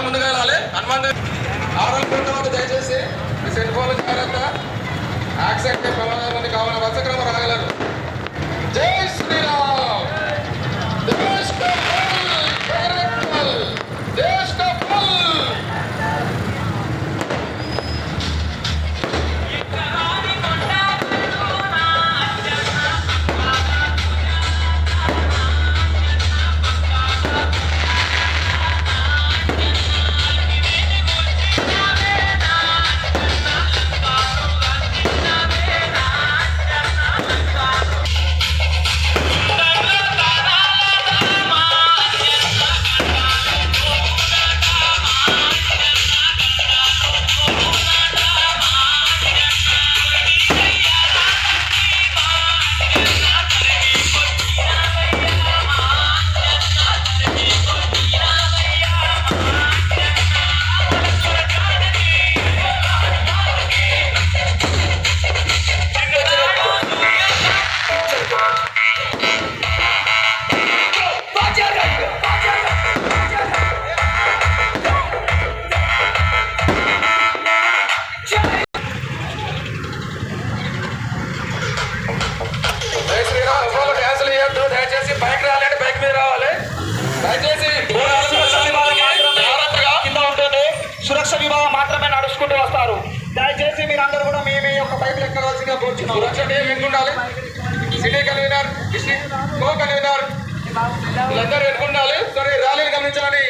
ముందుగా వెళ్ళాలి. హనుమాన్ ఆరోగ్యం తర్వాత దయచేసి మీ సెల్ ఫోన్లు జాగ్రత్త. యాక్సిడెంట్ ప్రమాదాలన్నీ కావాలని వరుసక్రమ రాగలరు. జై శ్రీరామ్. దేశ్ కా ఫల్, దేశ్ కా ఫల్. బైక్ రావాలంటే బైక్ మీద రావాలి. దయచేసి సురక్ష విభాగం మాత్రమే నడుచుకుంటూ వస్తారు. దయచేసి మీరందరూ కూడా మీ యొక్క బైక్ ఎక్కవలసిందిగా కోరుచున్నాం. సురక్ష ఉండాలి. City convener, district co convener వీళ్ళందరూ ఎన్నుకుండాలి. సరే ర్యాలీని గమనించాలని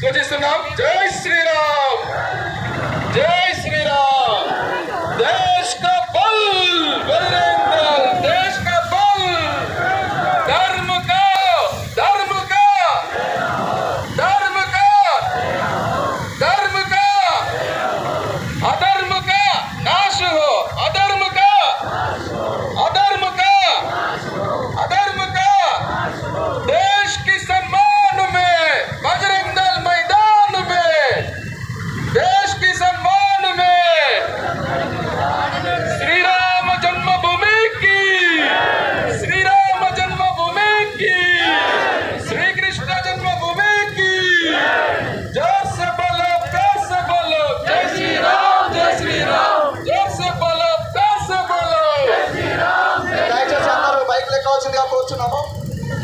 సూచిస్తున్నాం. జై శ్రీరామ్, జై శ్రీరామ్. దేశ్ కా బల్, బజరంగదళ్, దేశ్ కా బల్. धर्म का, धर्म का, धर्म का, धर्म का, अधर्म का नाश हो, अधर्म का, अधर्म का, अधर्म का. देश की सम्मान में बजरंग दल मैदान में, देश की सम्मान में श्री राम जन्मभूमि की, श्री राम जन्मभूमि की, श्री कृष्ण जन्मभूमि की. जय से बोलो, जय से बोलो, जय श्री राम, जय श्री राम. जय से बोलो, जय से बोलो, जय श्री राम. దయచేసి అందరూ బైక్ ఎక్కవలసిందిగా కోరుచున్నాము.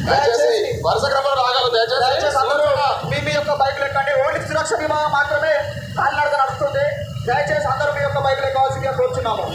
దయచేసి వరుస క్రమంలో రాగలరు. దయచేసి అందరూ మీ యొక్క బైక్లు ఎక్కండి. ఓన్లీ సురక్ష విభాగం మాత్రమే కాలినడక నడుస్తుంది. దయచేసి అందరూ మీ యొక్క బైక్లు ఎక్కవలసిందిగా కోరుచున్నాము.